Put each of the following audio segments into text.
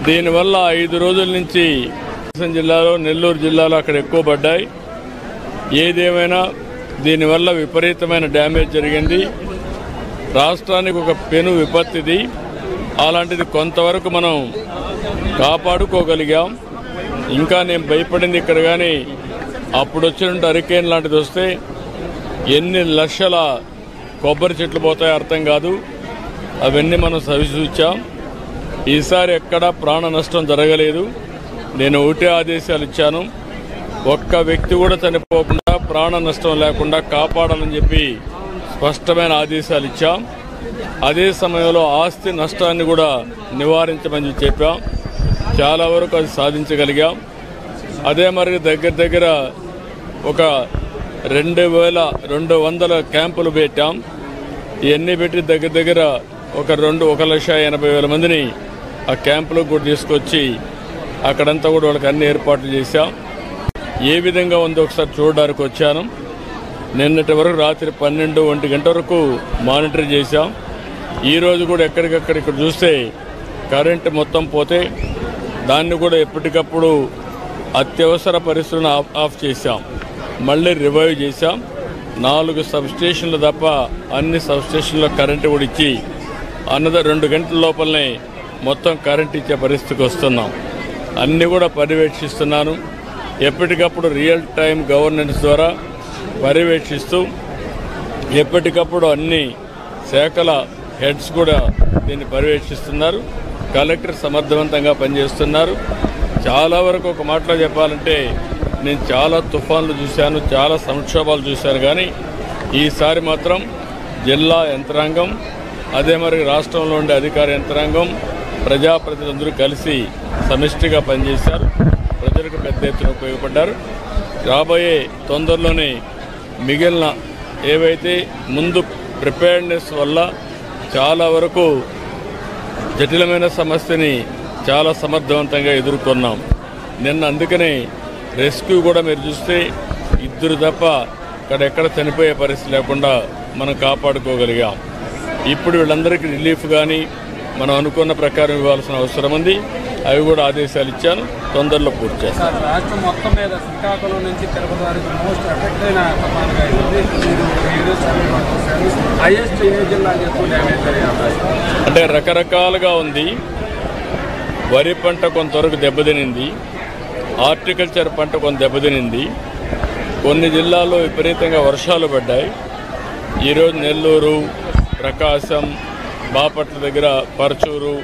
దీనివల్ల 5 రోజుల నుంచి జిల్లాలో నెల్లూరు జిల్లాలో అక్కడ ఎక్కువ పడ్డాయి. ఏదేమైనా దీనివల్ల విపరీతమైన డ్యామేజ్ జరిగింది. రాష్ట్రానికి ఒక పెను విపత్తిది. అలాంటిది కొంతవరకు మనం కాపాడుకోగలిగాం. ఇంకా నేను భయపడింది ఇక్కడ కానీ అప్పుడు వచ్చినట్టు హరికేన్ లాంటిది వస్తే ఎన్ని లక్షల కొబ్బరి చెట్లు పోతాయో అర్థం కాదు. అవన్నీ మనం సవిచూచాం. ఈసారి ఎక్కడా ప్రాణ నష్టం జరగలేదు. నేను ఒకటే ఆదేశాలు ఇచ్చాను, ఒక్క వ్యక్తి కూడా చనిపోకుండా ప్రాణ నష్టం లేకుండా కాపాడాలని చెప్పి స్పష్టమైన ఆదేశాలు ఇచ్చాం. అదే సమయంలో ఆస్తి నష్టాన్ని కూడా నివారించమని చెప్పాం. చాలా వరకు అది సాధించగలిగాం. అదే మరి దగ్గర ఒక 2200 క్యాంపులు పెట్టాం. ఇవన్నీ పెట్టి దగ్గర ఒక 1,80,000 మందిని ఆ క్యాంపులకు కూడా తీసుకొచ్చి అక్కడంతా కూడా వాళ్ళకి అన్ని ఏర్పాట్లు చేశాం. ఏ విధంగా ఉందో ఒకసారి చూడడానికి వచ్చాను. నిన్నటి వరకు రాత్రి 12-1 గంట వరకు మానిటర్ చేశాం. ఈరోజు కూడా ఎక్కడికక్కడ ఇక్కడ చూస్తే కరెంటు మొత్తం పోతే దాన్ని కూడా ఎప్పటికప్పుడు అత్యవసర పరిస్థితులను ఆఫ్ చేశాం. మళ్ళీ రివైవ్ చేశాం. 4 సబ్స్టేషన్లు తప్ప అన్ని సబ్స్టేషన్లో కరెంటు కూడా ఇచ్చి 2 గంటల లోపలనే మొత్తం కరెంట్ ఇచ్చే పరిస్థితికి వస్తున్నాం. అన్నీ కూడా పర్యవేక్షిస్తున్నాను. ఎప్పటికప్పుడు రియల్ టైం గవర్నెన్స్ ద్వారా పర్యవేక్షిస్తూ ఎప్పటికప్పుడు అన్ని శాఖల హెడ్స్ కూడా దీన్ని పర్యవేక్షిస్తున్నారు. కలెక్టర్ సమర్థవంతంగా పనిచేస్తున్నారు. చాలా వరకు ఒక మాటలో చెప్పాలంటే నేను చాలా తుఫాన్లు చూశాను, చాలా సంక్షోభాలు చూశాను. కానీ ఈసారి మాత్రం జిల్లా యంత్రాంగం, అదే మరి రాష్ట్రంలో ఉండే అధికార యంత్రాంగం, ప్రజాప్రతినిధులందరూ కలిసి సమిష్టిగా పనిచేశారు. ప్రజలకు పెద్ద ఎత్తున ఉపయోగపడ్డారు. రాబోయే తొందరలోనే మిగిలిన ఏవైతే ముందు ప్రిపేర్డ్నెస్ వల్ల చాలా వరకు జటిలమైన సమస్యని చాలా సమర్థవంతంగా ఎదుర్కొన్నాం. నిన్న అందుకనే రెస్క్యూ కూడా మీరు చూస్తే 2 తప్ప అక్కడెక్కడ చనిపోయే పరిస్థితి లేకుండా మనం కాపాడుకోగలిగాం. ఇప్పుడు వీళ్ళందరికీ రిలీఫ్ కానీ మనం అనుకున్న ప్రకారం ఇవ్వాల్సిన అవసరం ఉంది. అవి కూడా ఆదేశాలు ఇచ్చాను, తొందరలో పూర్తి చేస్తాను. రాష్ట్రం మొత్తం మీద శ్రీకాకుళం నుంచి తిరుపతి వరకు మోస్ట్ ఎఫెక్ట్ అయిన హైయెస్ట్ ఏ జిల్లాకి ఎక్కువ డ్యామేజ్ జరిగే అవకాశం అంటే రకరకాలుగా ఉంది. వరి పంట కొంతవరకు దెబ్బతినింది, హార్టికల్చర్ పంట కొంత దెబ్బతినింది. కొన్ని జిల్లాల్లో విపరీతంగా వర్షాలు పడ్డాయి. ఈరోజు నెల్లూరు, ప్రకాశం, బాపట్ల దగ్గర, పరచూరు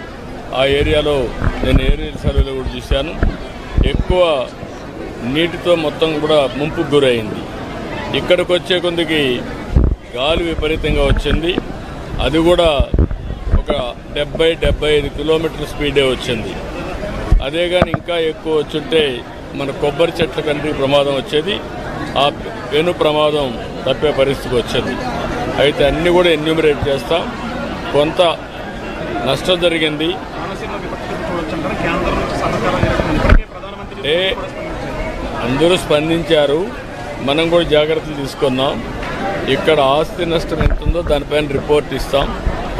ఆ ఏరియాలో నేను ఏరియల్ సర్వేలో కూడా చూశాను. ఎక్కువ నీటితో మొత్తం కూడా ముంపుకు గురైంది. ఇక్కడికి వచ్చే కొందికి గాలి విపరీతంగా వచ్చింది. అది కూడా ఒక 70-75 కిలోమీటర్ల స్పీడే వచ్చింది. అదే కానీ ఇంకా ఎక్కువ వచ్చుంటే మన కొబ్బరి చెట్ల కంటే ప్రమాదం వచ్చేది. ఆ పెను ప్రమాదం తప్పే పరిస్థితికి వచ్చింది. అయితే అన్నీ కూడా ఎన్యూమరేట్ చేస్తాం. కొంత నష్టం జరిగింది. అందరూ స్పందించారు. మనం కూడా జాగ్రత్తలు తీసుకున్నాం. ఇక్కడ ఆస్తి నష్టం ఎంత ఉందో దానిపైన రిపోర్ట్ ఇస్తాం.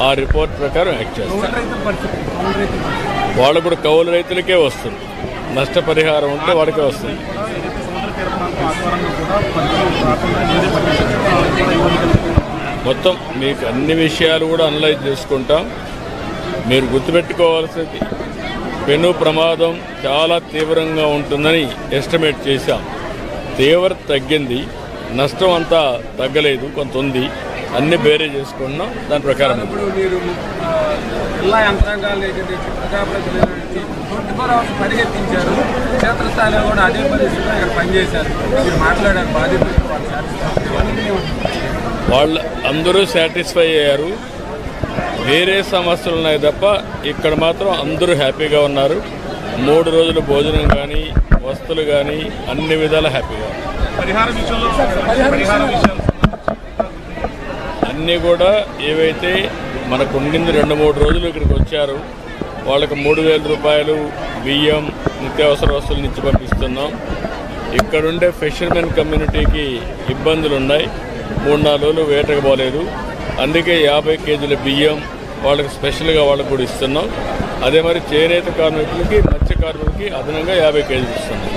ఆ రిపోర్ట్ ప్రకారం యాక్ట్ చేస్తాం. వాళ్ళు కూడా కౌలు రైతులకే వస్తుంది. నష్టపరిహారం ఉంటే వాడికే వస్తుంది. మొత్తం మీకు అన్ని విషయాలు కూడా అనలైజ్ చేసుకుంటాం. మీరు గుర్తుపెట్టుకోవాల్సింది పెను ప్రమాదం చాలా తీవ్రంగా ఉంటుందని ఎస్టిమేట్ చేశాం. తీవ్రత తగ్గింది, నష్టం అంతా తగ్గలేదు, కొంత ఉంది. అన్ని బేరే చేసుకున్నాం. దాని ప్రకారం ఇప్పుడు మీరు జిల్లా యంత్రాంగాలు ప్రజాప్రతినిధులు 24 hours పరిగెత్తించారు. క్షేత్రస్థాయిలో కూడా అదే పరిస్థితిలో ఇక్కడ పనిచేశారు. మీరు మాట్లాడారు బాధితులు, వాళ్ళు అందరూ సాటిస్ఫై అయ్యారు. వేరే సమస్యలు ఉన్నాయి తప్ప ఇక్కడ మాత్రం అందరూ హ్యాపీగా ఉన్నారు. 3 రోజులు భోజనం కానీ వస్తువులు కానీ అన్ని విధాలా హ్యాపీగా అన్నీ కూడా ఏవైతే మనకు ఉండింది 2-3 రోజులు ఇక్కడికి వచ్చారు వాళ్ళకి 3,000 రూపాయలు బియ్యం నిత్యావసర వస్తువులు ఇచ్చి పంపిస్తున్నాం. ఇక్కడుండే ఫిషర్మెన్ కమ్యూనిటీకి ఇబ్బందులు ఉన్నాయి. 3-4 రోజులు వేటకు పోలేదు. అందుకే 50 కేజీల బియ్యం వాళ్ళకి స్పెషల్గా వాళ్ళకు కూడా ఇస్తున్నాం. అదే మరి చేనేత కార్మికులకి మత్స్య కార్మికులకి అదనంగా 50 కేజీలు ఇస్తున్నాం.